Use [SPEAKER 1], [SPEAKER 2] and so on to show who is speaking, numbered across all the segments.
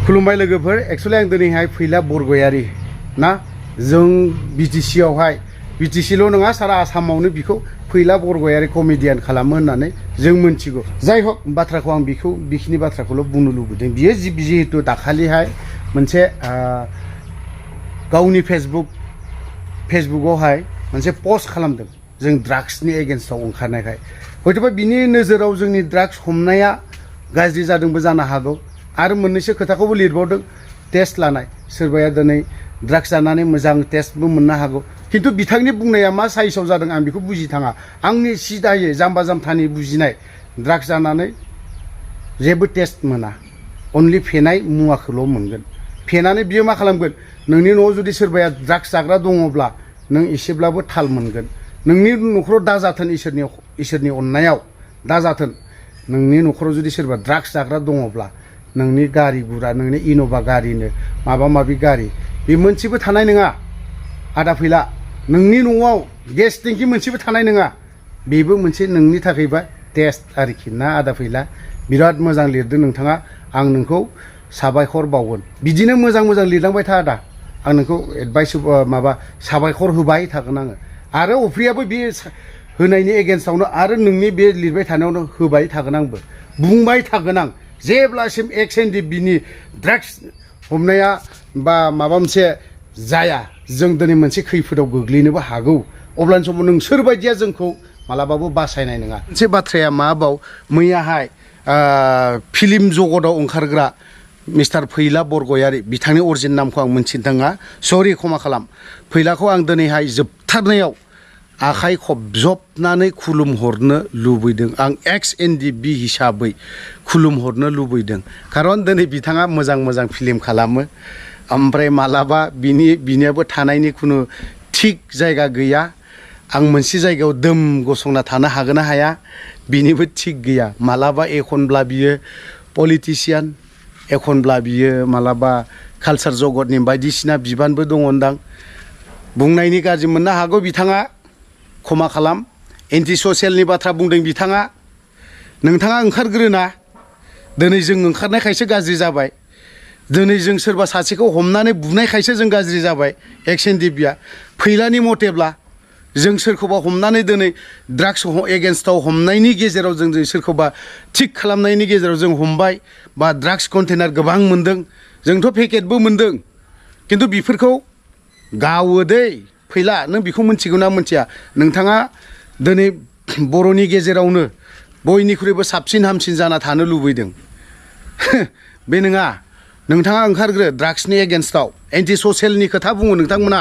[SPEAKER 1] खुलुमबाय लोगोफोर एक्चुअली आं दिनैहाय फैला बरगयारी ना जों बिटिसि आवहाय बिटिसिल' नङा सारा आसामावनो बिखौ फैला बरगयारी कमेडियान खालामो होननानै जों मोनथिगौ जाय हक बाथ्राखौ आं बिखिनि बाथ्राखौल' बुंनो लुबैदों बियो जिहेतु दाखालिहाय मोनसे गावनि फेसबुकआवहाय मोनसे पस्ट खालामदों जों ड्राग्सनि एगेन्स्टआव ओंखारनायखाय हयतोबा बिनि नोजोराव जोंनि ड्राग्स हमनाया गाज्रि जादोंबो जानो हागौ आरो मोननैसो खोथाखौबो लिरबावदों टेस्ट लानाय सोरबाया दिनै ड्राग्स जानानै मोजां टेस्टबो मोननो हागौ किन्तु बिथांनि बुंनाया मा साइसाव जादों आं बेखौ बुजिथाङा आंनि सिदायै जाम्बा जाम्थानि बुजिनाय ड्राग्स जानानै जेबो टेस्ट मोना अनलि फेनाय मुवाखौल' मोनगोन फेनानै बियो मा खालामगोन नोंनि न'आव जुदि सोरबाया ड्राग्स जाग्रा दङब्ला नों एसेब्लाबो थाल मोनगोन नोंनि न'खराव दाजाथोन इसोरनि अननायाव दाजाथोन नोंनि न'खराव जुदि सोरबा ड्राग्स जाग्रा दङब्ला नोंनि गारि गुरा नोंनि इन'भा गारिनो माबा माबि गारि बे मोनसेबो थानाय नङा आदा फैला नोंनि न'आव गेस टेंकि मोनसेबो थानाय नङा बेबो मोनसे नोंनि थाखायबा टेस्ट आरोखि ना आदा फैला बिराद मोजां लिरदों नोंथाङा आं नोंखौ साबायखर बावगोन बिदिनो मोजां लिरलांबाय था आदा आं नोंखौ एडभाइस माबा साबायखर होबाय थागोन आङो आरो अफ्रियाबो बे होनायनि एगेन्स्टआवनो आरो नोंनि बे लिरबाय थानायावनो होबाय थागोन आंबो बुंबाय थागोन आं जेब्लासिम एक्सएनडि बिनि ड्राग्स हमनाया बा माबा मोनसे जाया जों दिनै मोनसे खैफोदाव गोग्लैनोबो हागौ अब्लानि समाव नोंसोर बायदिया जोंखौ मालाबाबो बासायनाय नङा मोनसे बाथ्राया माबाव मैयाहाय फिल्म जगताव ओंखारग्रा मिस्टार फैला बरगयारी बिथांनि अरिजिन नामखौ आं मोनथिनो थाङा सरि क्षमा खालाम फैलाखौ आं दिनैहाय जोबथारनायाव आखाइ खबजबनानै खुलुमहरनो लुबैदों आं एक्स एनडिबि हिसाबै खुलुमहरनो लुबैदों खारन दिनै बिथाङा मोजां फिल्म खालामो ओमफ्राय मालाबा बिनियाबो थानायनि खुनु थिग जायगा गैया आं मोनसे जायगायाव दोम गसंना थानो हागोन ना हाया बिनिबो थिग गैया मालाबा एखनब्ला बियो पलिटिसियान एखनब्ला बियो मालाबा कालचार जगतनि बायदिसिना बिबानबो दङदां बुंनायनि गाज्रि मोननो हागौ बिथाङा क्षमा खालाम एन्टि ससियेलनि बाथ्रा बुंदों बिथाङा नोंथाङा ओंखारग्रोना दिनै जों ओंखारनायखायसो गाज्रि जाबाय दिनै जों सोरबा सासेखौ हमनानै बुनायखायसो जों गाज्रि जाबाय एक्सएनडिबिया फैलानि मथेब्ला जों सोरखौबा हमनानै दिनै ड्राग्स एगेन्स्टआव हमनायनि गेजेराव जों सोरखौबा थिग खालामनायनि गेजेराव जों हमबाय बा ड्राग्स कन्टेनार गोबां मोनदों जोंथ' पेकेटबो मोनदों किन्तु बेफोरखौ गावो दै फैला नों बेखौ मिथिगौ ना मिथिया नोंथाङा दिनै बर'नि गेजेरावनो बयनिख्रुइबो साबसिन हामसिन जाना थानो लुबैदों बे नङा नोंथाङा ओंखारग्रो ड्राग्सनि एगेन्स्टआव एन्टि ससियेलनि खोथा बुङो नोंथांमोना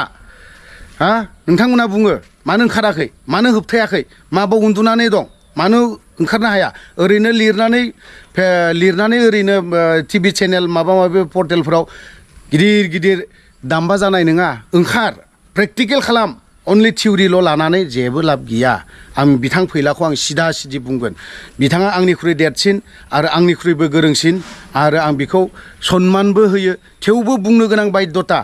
[SPEAKER 1] बुङो मानो ओंखाराखै मानो होबथायाखै माबाव उन्दुनानै दं मानो ओंखारनो हाया ओरैनो लिरनानै ओरैनो टिभि चेनेल माबा माबि पर्टेलफोराव गिदिर दामबा जानाय नङा ओंखार प्रेक्टिकेल खालाम अनलि थिउरिल' लानानै जेबो लाब गैया आं बिथां फैलाखौ आं सिदा बुंगोन बिथाङा आंनिख्रुइ देरसिन आरो आंनिख्रुइबो गोरोंसिन आरो आं बिखौ सन्मानबो होयो थेवबो बुंनो गोनां बायध्यता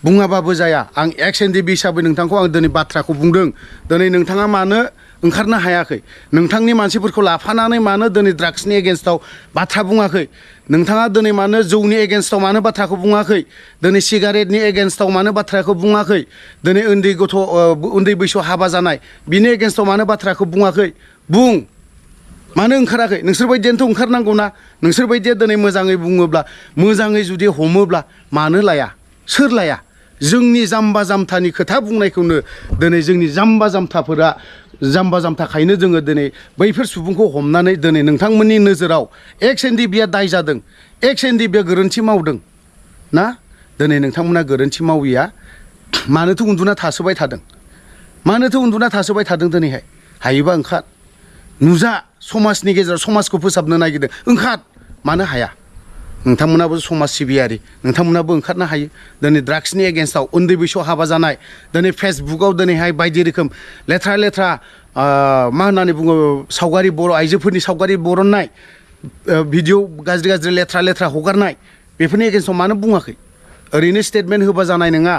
[SPEAKER 1] बुङाबाबो जाया आं एक्स एनडिबि हिसाबै नोंथांखौ आं दिनै बाथ्राखौ बुंदों दिनै नोंथाङा मानो ओंखारनो हायाखै नोंथांनि मानसिफोरखौ लाफानानै मानो दिनै ड्राग्सनि एगेन्स्टआव बाथ्रा बुङाखै नोंथाङा दिनै मानो जौनि एगेन्स्टआव मानो बाथ्राखौ बुङाखै दिनै सिगारेटनि एगेन्स्टआव मानो बाथ्राखौ बुङाखै दिनै उन्दै बैसोआव हाबा जानाय बिनि एगेन्स्टआव मानो बाथ्राखौ बुङाखै बुं मानो ओंखाराखै नोंसोर बायदियानोथ' ओंखारनांगौ ना नोंसोर बायदिया दिनै मोजाङै बुङोब्ला मोजाङै जुदि हमोब्ला मानो लाया सोर लाया जोंनि जाम्बा जाम्थानि खोथा बुंनायखौनो दिनै जोंनि जाम्बा जाम्थाखायनो जोङो दिनै बैफोर सुबुंखौ हमनानै दिनै नोंथांमोननि नोजोराव एक्स एनडिबिया दाय जादों एक्स एनडिबिया गोरोन्थि मावदों ना दिनै नोंथांमोना गोरोन्थि माविया मानोथो उन्दुना थासोबाय थादों दिनैहाय हायोबा ओंखार नुजा समाजनि गेजेराव समाजखौ फोसाबनो नागिरदों ओंखार मानो हाया नोंथांमोनाबो समाज सिबियारि नोंथांमोनाबो ओंखारनो हायो दिनै ड्राग्सनि एगेन्स्टआव उन्दै बैसोआव हाबा जानाय दिनै फेसबुकआव दिनैहाय बायदि रोखोम लेथ्रा मा होननानै बुङो सावगारि बर' आइजोफोरनि सावगारि बरननाय भिडिअ गाज्रि लेथ्रा हगारनाय बेफोरनि एगेन्स्टआव मानो बुङाखै ओरैनो स्टेटमेन्ट होबा जानाय नङा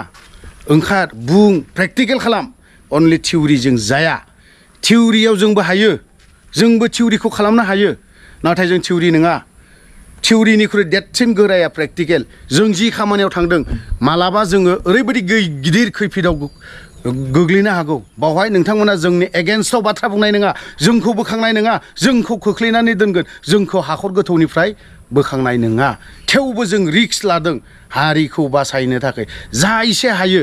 [SPEAKER 1] ओंखार बुं प्रेक्टिकेल खालाम अनलि थिउरिजों जाया थिउरियाव जोंबो हायो जोंबो थिउरिखौ खालामनो हायो नाथाय जों थिउरि नङा थिउरिनिख्रुइ देरसिन गोराया प्रेक्टिकेल जों जि खामानियाव थांदों मालाबा जोङो ओरैबायदि गिदिर खैफोदाव गोग्लैनो हागौ बावहाय नोंथांमोना जोंनि एगेन्स्टआव बाथ्रा बुंनाय नङा जोंखौ बोखांनाय नङा जोंखौ खोख्लैनानै दोनगोन जोंखौ हाखर गोथौनिफ्राय बोखांनाय नङा थेवबो जों रिक्स लादों हारिखौ बासायनो थाखाय जा एसे हायो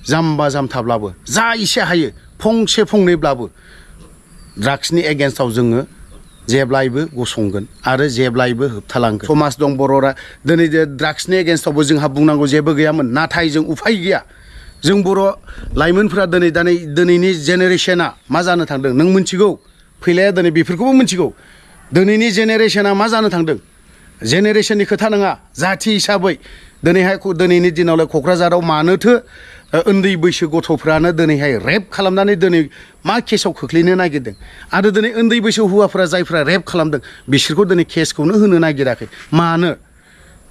[SPEAKER 1] जाम्बा जाम्थाब्लाबो जा एसे हायो फंसे फंनैब्लाबो ड्राग्सनि एगेन्स्टआव जोङो जेब्लायबो गसंगोन आरो जेब्लायबो होबथालांगोन समाज दं बर'रा दिनै ड्राग्सनि एगेन्स्टआवबो जोंहा बुंनांगौ जेबो गैयामोन नाथाय जों उफाय गैया जों बर' लाइमोनफ्रा दिनैनि जेनेरेशना मा जानो थांदों नों मिथिगौ फैलाया दिनै बेफोरखौबो मिथिगौ दिनैनि जेनेरेशना मा जानो थांदों जेनेरेशननि खोथा नङा जाथि हिसाबै दिनैनि दिनावलाय क'क्राझाराव मानोथो उन्दै बैसो गथ'फ्रानो दिनैहाय रेप खालामनानै दिनै मा केसआव खोख्लैनो नागिरदों आरो दिनै उन्दै बैसो हौवाफ्रा जायफ्रा रेप खालामदों बिसोरखौ दिनै केसखौनो होनो नागिराखै मानो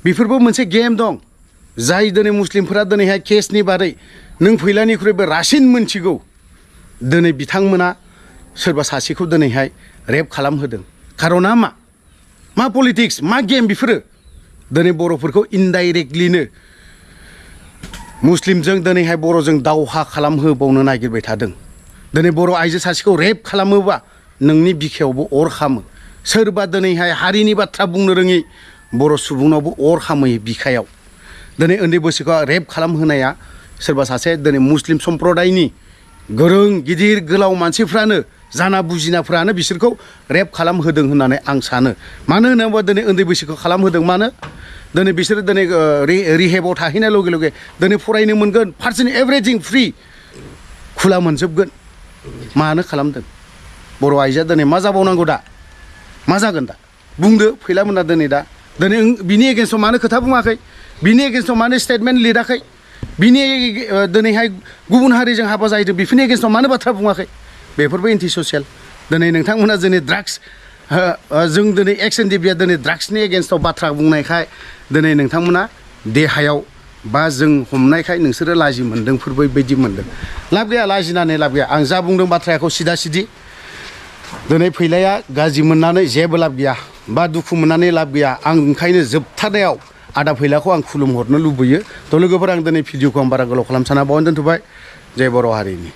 [SPEAKER 1] बेफोरबो मोनसे गेम दं जाय दिनै मुस्लिमफोरा दिनैहाय केसनि बारै नों फैलानिख्रुइबो रासिन मोनथिगौ दिनै बिथांमोना सोरबा सासेखौ दिनैहाय रेप खालामहोदों खारना मा पलिटिक्स मा गेम बेफोरो दिनै बर'फोरखौ इनडाइरेक्टलिनो मुस्लिमजों दिनैहाय बर'जों दावहा खालामहोबावनो नागिरबाय थादों दिनै बर' आइजो सासेखौ रेप खालामोबा नोंनि बिखायावबो अर खामो सोरबा दिनैहाय हारिनि बाथ्रा बुंनो रोङि बर' सुबुंनावबो अर खामोयो बिखायाव दिनै उन्दै बैसोखौ रेप खालामहोनाया सोरबा सासे दिनै मुस्लिम सम्प्रदायनि गोरों गिदिर गोलाव मानसिफ्रानो जाना बुजिनाफ्रानो बिसोरखौ रेप खालामहोदों होननानै आं सानो मानो होनोबा दिनै उन्दै बैसोखौ खालामहोदों मानो दिनै बिसोरो दिनै रिहेबाव थाहैनाय लगे लगे दिनै फरायनो मोनगोन फारसेन एभ्रिथिं फ्रि खुला मोनजोबगोन मानो खालामदों बर' आइजोआ दिनै मा जाबावनांगौ दा मा जागोन दा बुंदो फैलामोना दिनै बिनि एगेन्स्टआव मानो खोथा बुङाखै बिनि एगेन्स्टआव मानो स्टेटमेन्ट लिराखै बिनि दिनैहाय गुबुन हारिजों हाबा जाहैदों बेफोरनि एगेन्स्टआव मानो बाथ्रा बुङाखै बेफोरबो एन्टि ससियेल दिनै नोंथांमोना दिनै ड्राग्स जों दिनै एक्स एन डि बिआ दिनै ड्राग्सनि एगेन्स्टआव बाथ्रा बुंनायखाय दिनै नोंथांमोना देहायाव बा जों हमनायखाय नोंसोरो लाजि मोन्दोंफोरबो बेबायदि मोन्दों लाब गैया लाजिनानै लाब गैया आं जा बुंदों बाथ्राखौ सिदा सिदि दिनै फैलाया गाज्रि मोननानै जेबो लाब गैया बा दुखु मोननानै लाब गैया आं ओंखायनो जोबथारनायाव आदा फैलाखौ आं खुलुमहरनो लुबैयो थ' लोगोफोर आं दिनै भिडिअखौ आं बारा गोलाव खालामनो साना बावनो दोनथ'बाय जय बर' हारिनि